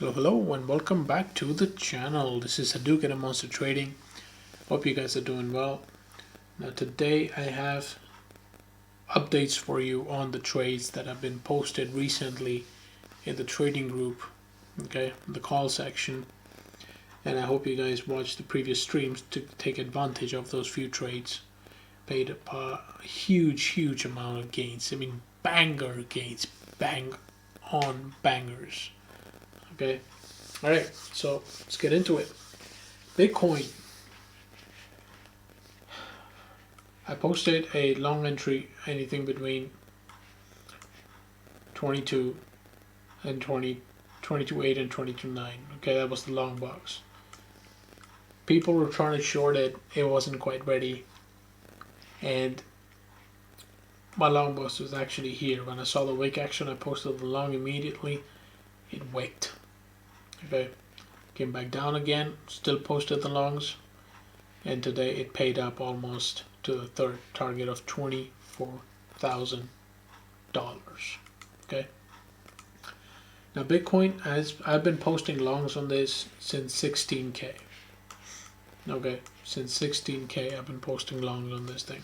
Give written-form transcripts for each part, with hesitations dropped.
Hello and welcome back to the channel. This is Hadouken and Monster Trading. Hope you guys are doing well. Now today I have updates for you on the trades that have been posted recently in the trading group, okay, the call section. And I hope you guys watched the previous streams to take advantage of those few trades. Paid a huge amount of gains. I mean banger gains, bang on bangers. Okay. Alright, so let's get into it. Bitcoin. I posted a long entry, anything between 22 and 22.8 and 22.9. Okay, that was the long box. People were trying to short it. It wasn't quite ready. And my long box was actually here. When I saw the wick action, I posted the long immediately. It wicked. Okay, came back down again, still posted the longs, and today it paid up almost to the third target of $24,000. Okay, now Bitcoin, as I've been posting longs on this since 16k. Okay, since 16k I've been posting longs on this thing.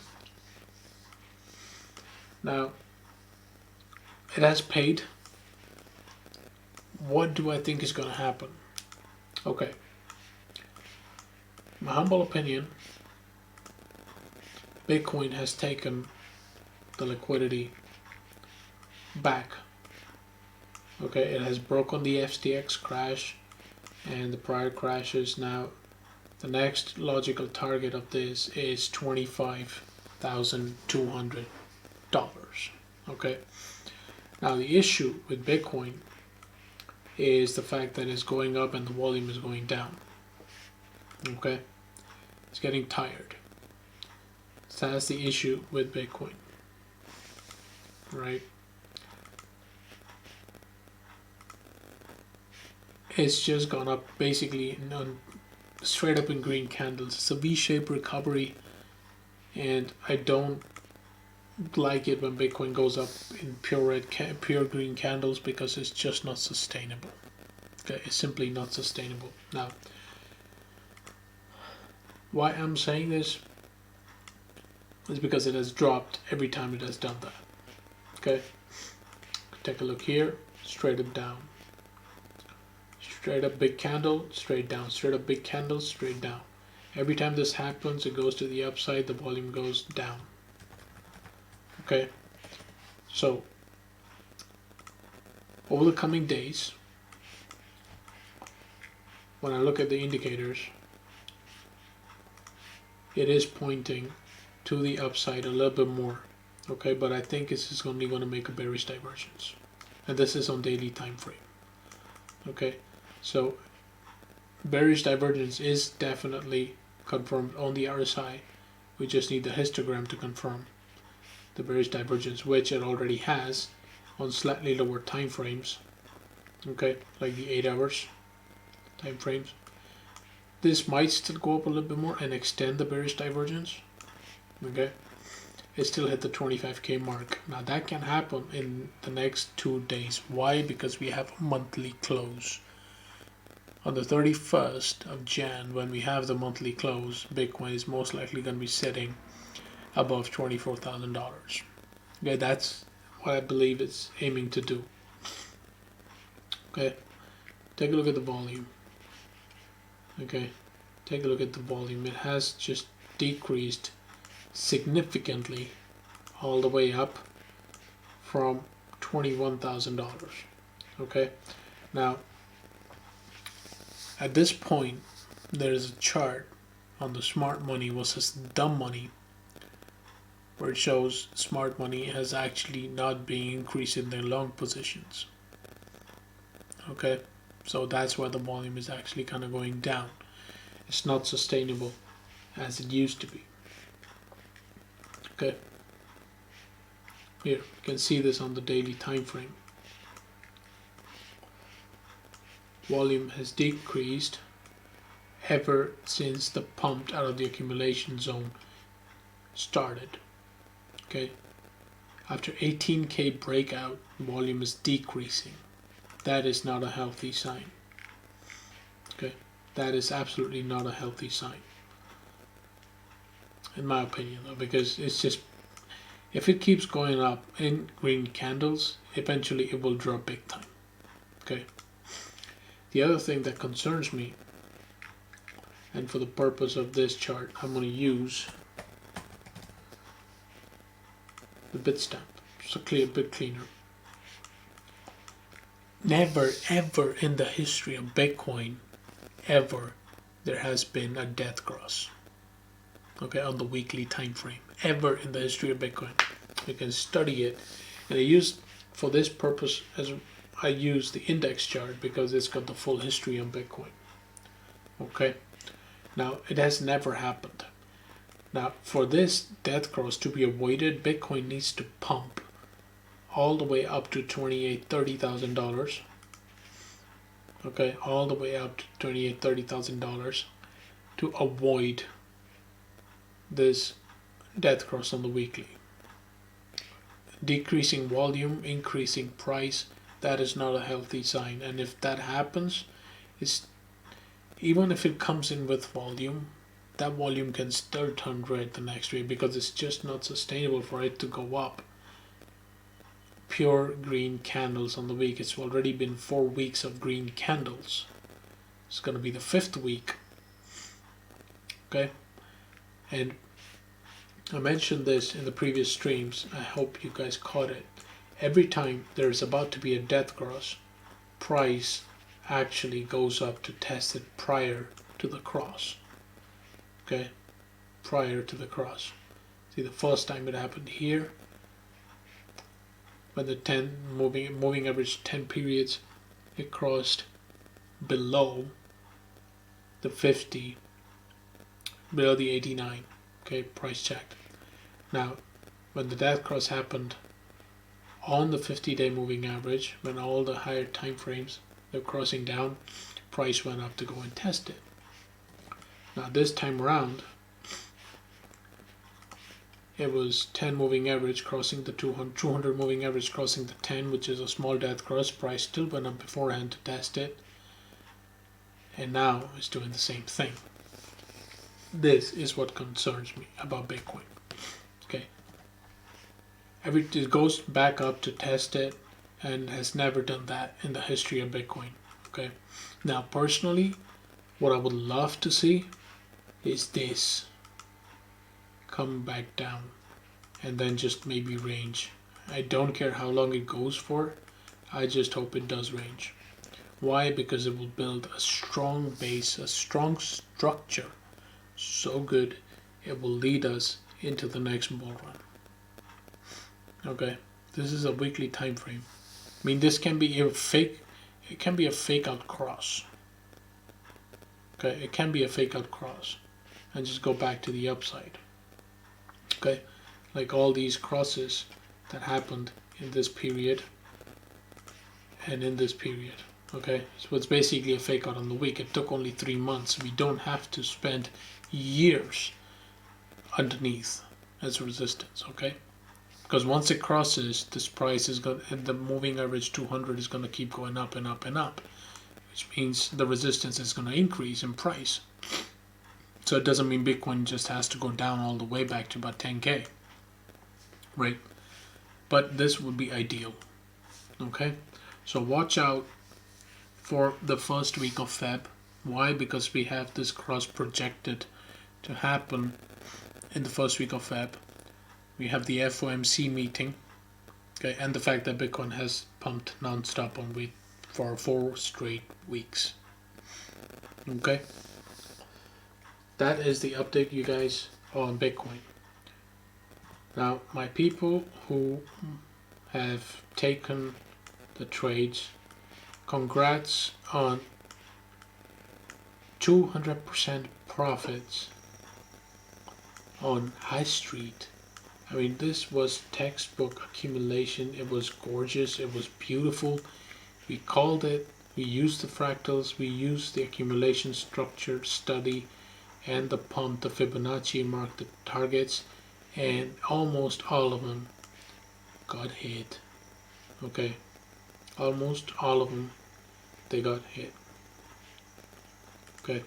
Now it has paid. What do I think is going to happen? Okay. My humble opinion, Bitcoin has taken the liquidity back. Okay, it has broken the FTX crash and the prior crashes. Now, the next logical target of this is $25,200. Okay. Now, the issue with Bitcoin is the fact that it's going up and the volume is going down. Okay, it's getting tired. So that's the issue with Bitcoin, right? It's just gone up basically straight up in green candles. It's a V-shaped recovery, and I don't like it when Bitcoin goes up in pure green candles because it's just not sustainable. Okay, it's simply not sustainable. Now, why I'm saying this is because it has dropped every time it has done that. Okay, take a look here, straight up down, straight up big candle, straight down, straight up big candle, straight down. Every time this happens, it goes to the upside, the volume goes down. Okay, so over the coming days, when I look at the indicators, it is pointing to the upside a little bit more. Okay, but I think this is only going to make a bearish divergence, and this is on daily time frame. Okay, so bearish divergence is definitely confirmed on the RSI. We just need the histogram to confirm the bearish divergence, which it already has on slightly lower time frames. Okay, like the 8 hours time frames. This might still go up a little bit more and extend the bearish divergence. Okay, it still hit the 25k mark. Now that can happen in the next 2 days. Why? Because we have a monthly close on the 31st of Jan. When we have the monthly close, Bitcoin is most likely going to be sitting above $24,000. Okay, that's what I believe it's aiming to do. Okay, take a look at the volume. Okay, take a look at the volume. It has just decreased significantly all the way up from $21,000. Okay, now at this point there is a chart on the smart money versus dumb money, where it shows smart money has actually not been increasing their long positions. Okay, so that's why the volume is actually kind of going down. It's not sustainable as it used to be. Okay, here you can see this on the daily time frame. Volume has decreased ever since the pump out of the accumulation zone started. Okay, after 18k breakout, volume is decreasing. That is not a healthy sign. Okay, that is absolutely not a healthy sign, in my opinion, though, because it's just, if it keeps going up in green candles, eventually it will drop big time. Okay. The other thing that concerns me, and for the purpose of this chart, I'm going to use the bitstamp, so a bit cleaner. Never ever in the history of Bitcoin, ever, there has been a death cross. Okay, on the weekly time frame, ever in the history of Bitcoin. You can study it, and I use, for this purpose, as I use the index chart because it's got the full history of Bitcoin. Okay, now it has never happened. Now, for this death cross to be avoided, Bitcoin needs to pump all the way up to $28,000-$30,000. Okay, all the way up to $28,000-$30,000 to avoid this death cross on the weekly. Decreasing volume, increasing price, that is not a healthy sign. And if that happens, it's, even if it comes in with volume, that volume can still turn red the next week because it's just not sustainable for it to go up. Pure green candles on the week. It's already been 4 weeks of green candles. It's going to be the 5th week. Okay, and I mentioned this in the previous streams. I hope you guys caught it. Every time there's about to be a death cross, price actually goes up to test it prior to the cross. Okay, prior to the cross. See, the first time it happened here, when the 10 moving average 10 periods, it crossed below the 50, below the 89. Okay, price checked. Now, when the death cross happened on the 50-day moving average, when all the higher time frames they're crossing down, price went up to go and test it. Now this time around, it was 10 moving average crossing the 200 moving average crossing the 10, which is a small death cross. Price still went up beforehand to test it, and now it's doing the same thing. This is what concerns me about Bitcoin. Okay, it goes back up to test it and has never done that in the history of Bitcoin. Okay, now personally, what I would love to see is this come back down and then just maybe range. I don't care how long it goes for, I just hope it does range. Why? Because it will build a strong base, a strong structure, so good it will lead us into the next bull run. Okay, this is a weekly time frame. I mean, this can be a fake, it can be a fake out cross. Okay, it can be a fake out cross and just go back to the upside. Okay, like all these crosses that happened in this period and in this period. Okay, so it's basically a fake out on the week. It took only 3 months. We don't have to spend years underneath as resistance. Okay, because once it crosses, this price is going, and the moving average 200 is going to keep going up and up and up, which means the resistance is going to increase in price. So it doesn't mean Bitcoin just has to go down all the way back to about 10K, right? But this would be ideal. Okay, so watch out for the first week of Feb. Why? Because we have this cross projected to happen in the first week of Feb. We have the FOMC meeting, okay, and the fact that Bitcoin has pumped non-stop on week for 4 straight weeks. Okay, that is the update, you guys, on Bitcoin. Now, my people who have taken the trades, congrats on 200% profits on High Street. I mean, this was textbook accumulation. It was gorgeous. It was beautiful. We called it. We used the fractals. We used the accumulation structure study and the pump, the Fibonacci marked the targets, and almost all of them got hit. Okay, almost all of them, they got hit. Okay.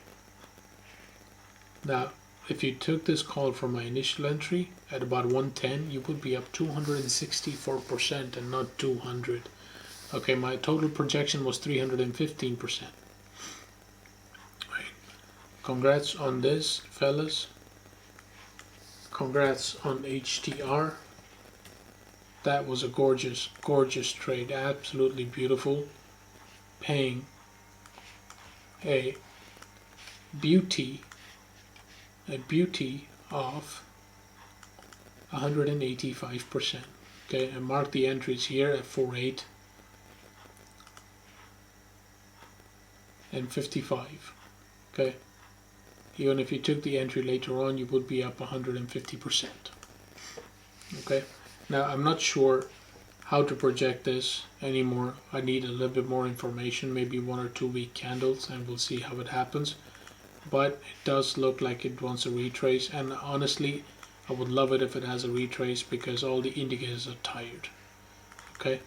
Now, if you took this call from my initial entry at about 110, you would be up 264% and not 200. Okay, my total projection was 315%. Right. Congrats on this, fellas. Congrats on HTR. That was a gorgeous, gorgeous trade. Absolutely beautiful. Paying a beauty of 185%. Okay, and mark the entries here at 48 and 55. Okay, even if you took the entry later on, you would be up 150%. Okay, now I'm not sure how to project this anymore. I need a little bit more information, maybe 1 or 2 week candles, and we'll see how it happens. But it does look like it wants a retrace, and honestly I would love it if it has a retrace because all the indicators are tired. Okay,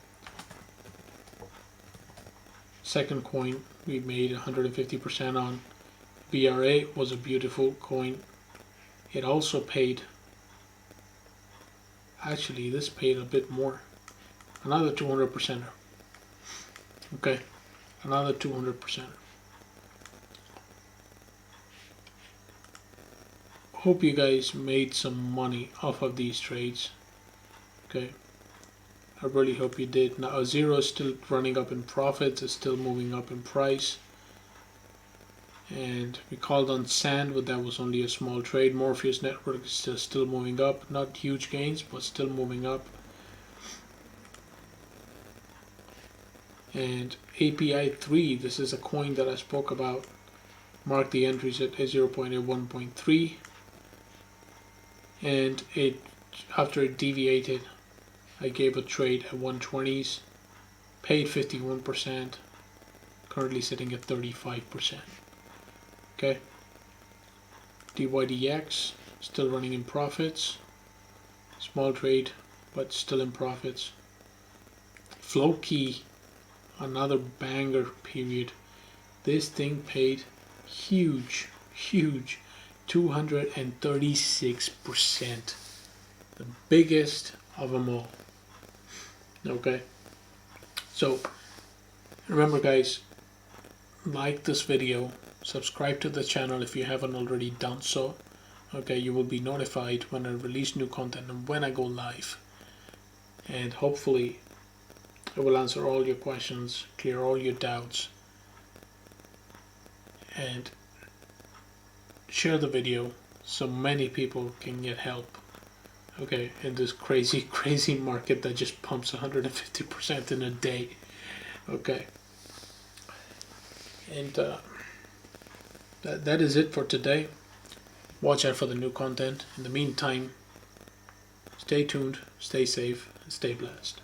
second coin we made 150% on. VRA was a beautiful coin. It also paid, actually this paid a bit more, another 200%. Okay, another 200%. Hope you guys made some money off of these trades. Okay, I really hope you did. Now Zero is still running up in profits, it's still moving up in price. And we called on Sand, but that was only a small trade. Morpheus Network is still moving up, not huge gains, but still moving up. And API 3, this is a coin that I spoke about. Mark the entries at 0.1.3. And it, after it deviated, I gave a trade at 120s, paid 51%, currently sitting at 35%. Okay, DYDX still running in profits, small trade but still in profits. Flowkey, another banger period. This thing paid huge 236%, the biggest of them all. Okay, so remember guys, like this video, subscribe to the channel if you haven't already done so. Okay, you will be notified when I release new content and when I go live, and hopefully I will answer all your questions, clear all your doubts, and share the video so many people can get help. Okay, in this crazy market that just pumps 150% in a day. Okay, and that is it for today. Watch out for the new content. In the meantime, stay tuned, stay safe, and stay blessed.